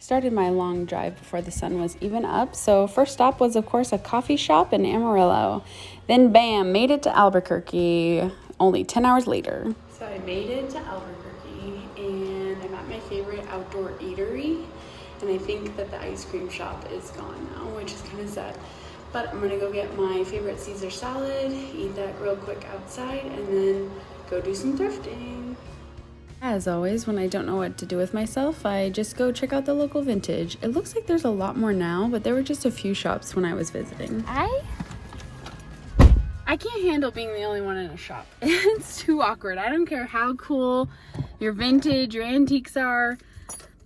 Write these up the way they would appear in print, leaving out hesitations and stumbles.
Started my long drive before the sun was even up. So first stop was, of course, a coffee shop in Amarillo. Then bam, made it to Albuquerque only 10 hours later. So I made it to Albuquerque and I'm at my favorite outdoor eatery. And I think that the ice cream shop is gone now, which is kind of sad. But I'm gonna go get my favorite Caesar salad, eat that real quick outside, and then go do some thrifting. As always, when I don't know what to do with myself, I just go check out the local vintage. It looks like there's a lot more now, but there were just a few shops when I was visiting. I can't handle being the only one in a shop. It's too awkward. I don't care how cool your vintage, your antiques are.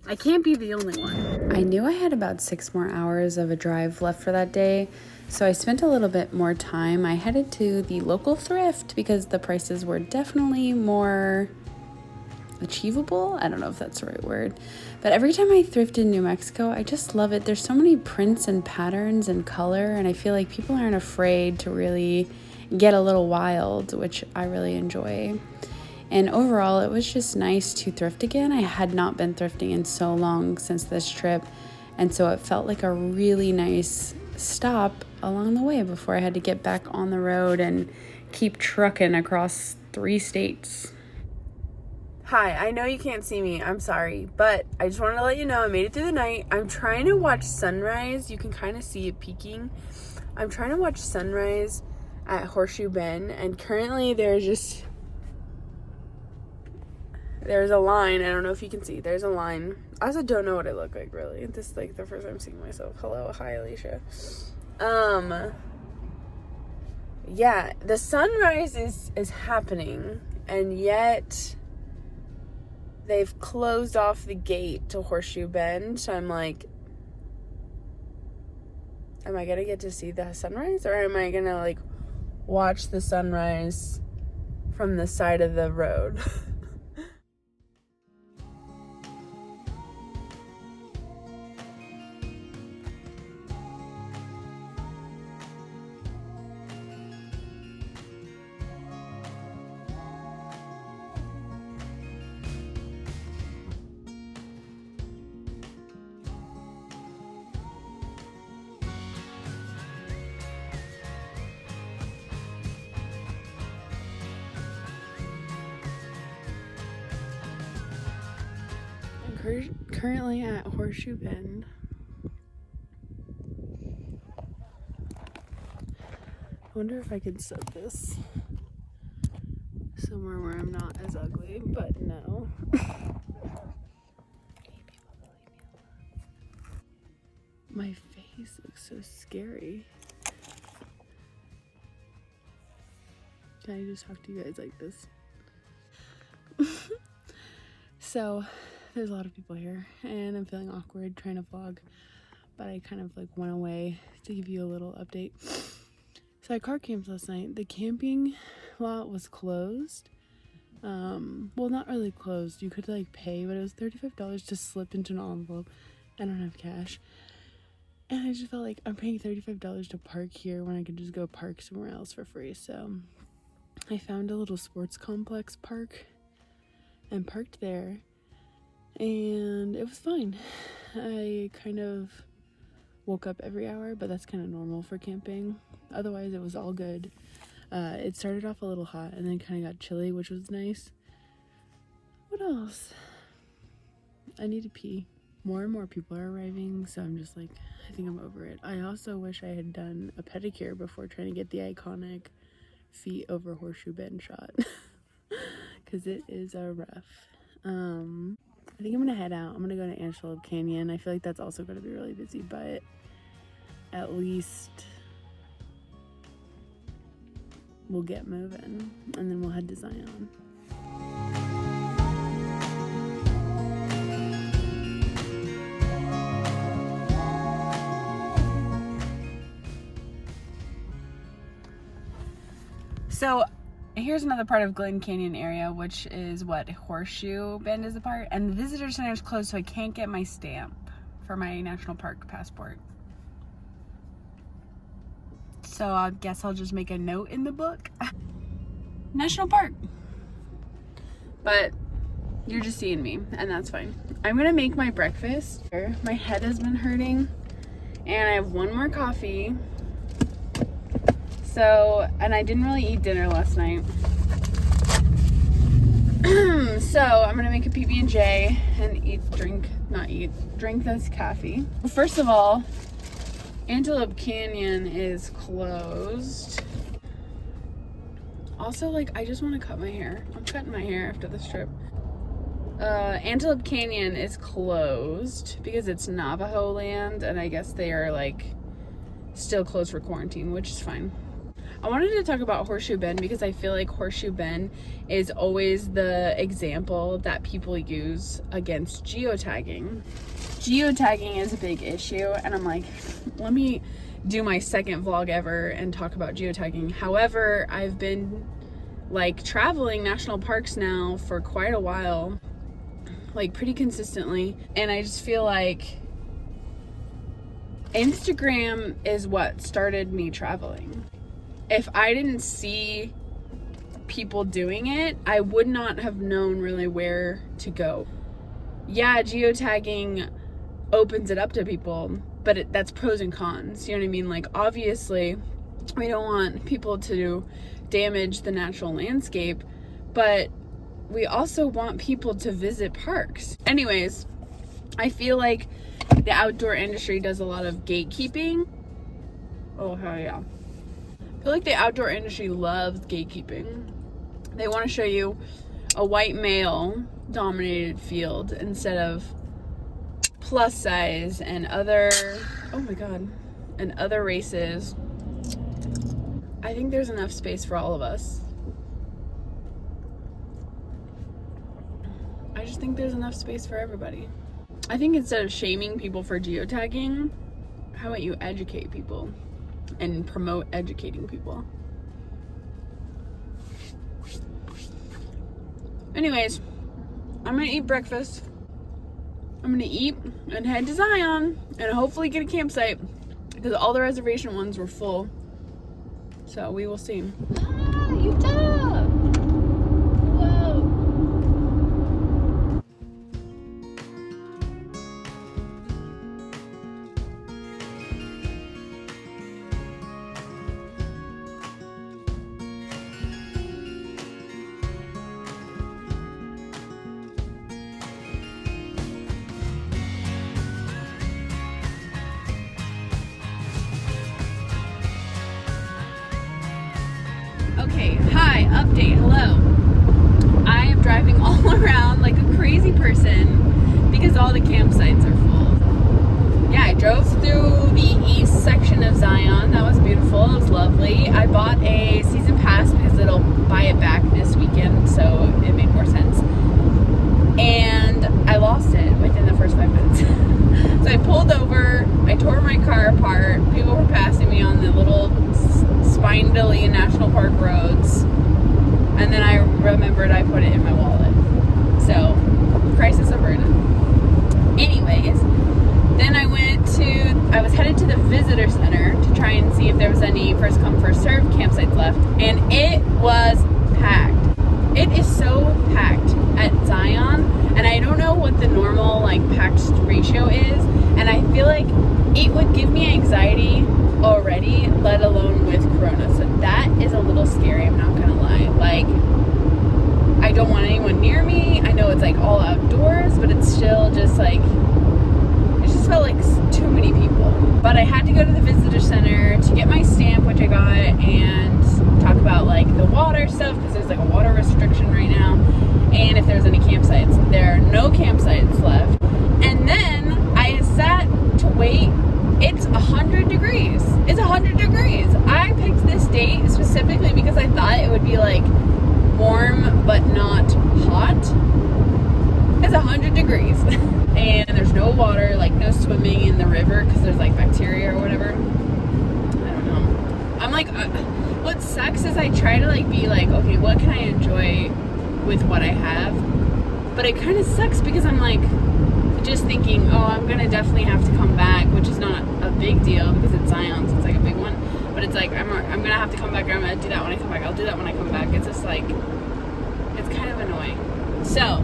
I can't be the only one. I knew I had about 6 more hours of a drive left for that day, so I spent a little bit more time. I headed to the local thrift because the prices were definitely more achievable. I don't know if that's the right word, but every time I thrift in New Mexico, I just love it. There's so many prints and patterns and color, and I feel like people aren't afraid to really get a little wild, which I really enjoy. And overall, it was just nice to thrift again. I had not been thrifting in so long since this trip, and so it felt like a really nice stop along the way before I had to get back on the road and keep trucking across 3 states. Hi, I know you can't see me, I'm sorry, but I just wanted to let you know I made it through the night. I'm trying to watch sunrise. You can kind of see it peeking. I'm trying to watch sunrise at Horseshoe Bend, and currently there's a line. I don't know if you can see. There's a line. I also don't know what I look like, really. This is like the first time seeing myself. Hello, hi, Alicia. Yeah, the sunrise is happening, and yet they've closed off the gate to Horseshoe Bend. So I'm like, am I gonna get to see the sunrise, or am I gonna like watch the sunrise from the side of the road? Currently at Horseshoe Bend. I wonder if I could set this somewhere where I'm not as ugly, but no. My face looks so scary. Can I just talk to you guys like this? So there's a lot of people here and I'm feeling awkward trying to vlog, but I kind of like went away to give you a little update. So I car camped last night. The camping lot was closed. Well, not really closed. You could like pay, but it was $35 to slip into an envelope. I don't have cash. And I just felt like I'm paying $35 to park here when I could just go park somewhere else for free. So I found a little sports complex park and parked there. And it was fine. I kind of woke up every hour, but that's kind of normal for camping. Otherwise, it was all good. It started off a little hot and then kind of got chilly, which was nice. What else? I need to pee. More and more people are arriving, so I'm just like, I think I'm over it. I also wish I had done a pedicure before trying to get the iconic feet over Horseshoe Bend shot, because it is a rough. I think I'm gonna head out. I'm gonna go to Antelope Canyon. I feel like that's also gonna be really busy, but at least we'll get moving and then we'll head to Zion. So here's another part of Glen Canyon area, which is what Horseshoe Bend is a part, and the visitor center is closed, so I can't get my stamp for my national park passport. So I guess I'll just make a note in the book. National park. But you're just seeing me, and that's fine. I'm gonna make my breakfast. My head has been hurting, and I have one more coffee. So, and I didn't really eat dinner last night. So I'm gonna make a PB&J and drink this coffee. Well, first of all, Antelope Canyon is closed. Also, like, I just want to cut my hair. I'm cutting my hair after this trip. Antelope Canyon is closed because it's Navajo land, and I guess they are, like, still closed for quarantine, which is fine. I wanted to talk about Horseshoe Bend because I feel like Horseshoe Bend is always the example that people use against geotagging. Geotagging is a big issue, and I'm like, let me do my second vlog ever and talk about geotagging. However, I've been like traveling national parks now for quite a while, like pretty consistently, and I just feel like Instagram is what started me traveling. If I didn't see people doing it, I would not have known really where to go. Yeah, geotagging opens it up to people, but that's pros and cons. You know what I mean? Like, obviously, we don't want people to damage the natural landscape, but we also want people to visit parks. Anyways, I feel like the outdoor industry does a lot of gatekeeping. Oh, hell yeah. I feel like the outdoor industry loves gatekeeping. They want to show you a white male dominated field instead of plus size and other, oh my god, and other races. I think there's enough space for all of us. I just think there's enough space for everybody. I think instead of shaming people for geotagging, how about you educate people and promote educating people? Anyways, I'm gonna eat breakfast. I'm gonna eat and head to Zion and hopefully get a campsite because all the reservation ones were full. So we will see. Ah, Utah! Whoa! Okay, hi, update, hello. I am driving all around like a crazy person because all the campsites are full. Yeah, I drove through the east section of Zion. That was beautiful, it was lovely. I bought a season pass because it'll buy it back this weekend, so it made more sense. And I lost it within the first 5 minutes. So I pulled over, I tore my car apart, people were passing me on the little spindly national park roads, and then I remembered I put it in my wallet. So, crisis averted. Anyways, then I was headed to the visitor center to try and see if there was any first come first serve campsites left, and it was packed. It is so packed at Zion, and I don't know what the normal like packed ratio is, and I feel like it would give me anxiety already, let alone with Corona. So that is a little scary, I'm not gonna lie. Like, I don't want anyone near me. I know it's like all outdoors, but it's still just like, it just felt like too many people. But I had to go to the visitor center to get my stamp, which I got, and talk about like the water stuff, because there's like a water restriction right now, and if there's any campsites. There are no campsites left. And then I sat to wait. It's 100 degrees. It's 100 degrees. I picked this date specifically because I thought it would be like warm but not hot. It's 100 degrees. And there's no water, like no swimming in the river because there's like bacteria or whatever. I don't know. I'm like, what sucks is I try to like be like, okay, what can I enjoy with what I have? But it kind of sucks because I'm like, just thinking, oh, I'm gonna definitely have to come back, which is not a big deal because it's Zion, so it's like a big one. But it's like I'm gonna have to come back. I'm gonna do that when I come back. I'll do that when I come back. It's just like, it's kind of annoying. So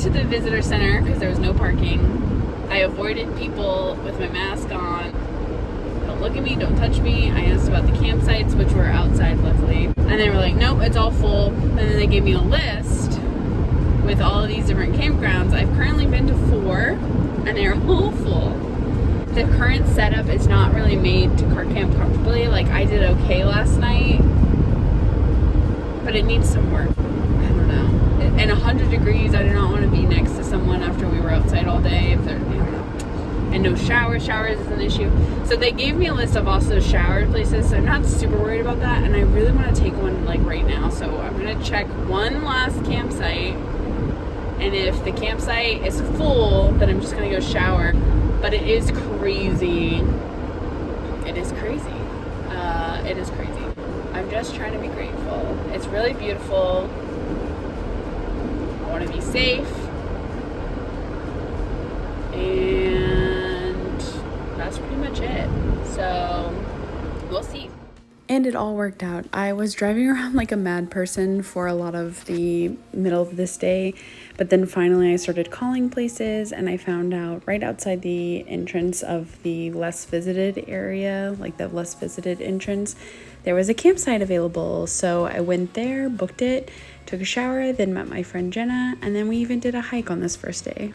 to the visitor center because there was no parking. I avoided people with my mask on. Don't look at me, don't touch me. I asked about the campsites, which were outside, luckily. And they were like, nope, it's all full. And then they gave me a list with all of these different campgrounds. I've currently been to 4, and they're all full. The current setup is not really made to car camp comfortably. Like, I did okay last night, but it needs some work. I don't know. And 100 degrees, I do not want to be next to someone after we were outside all day. If they're, and no showers is an issue. So they gave me a list of also shower places, so I'm not super worried about that, and I really want to take one like right now. So I'm gonna check one last campsite, and if the campsite is full, then I'm just gonna go shower. But it is crazy. It is crazy. It is crazy. I'm just trying to be grateful. It's really beautiful. I want to be safe. And that's pretty much it. So we'll see. And it all worked out. I was driving around like a mad person for a lot of the middle of this day, but then finally I started calling places, and I found out right outside the entrance of the less visited area, like the less visited entrance, there was a campsite available. So I went there, booked it, took a shower, then met my friend Jenna, and then we even did a hike on this first day.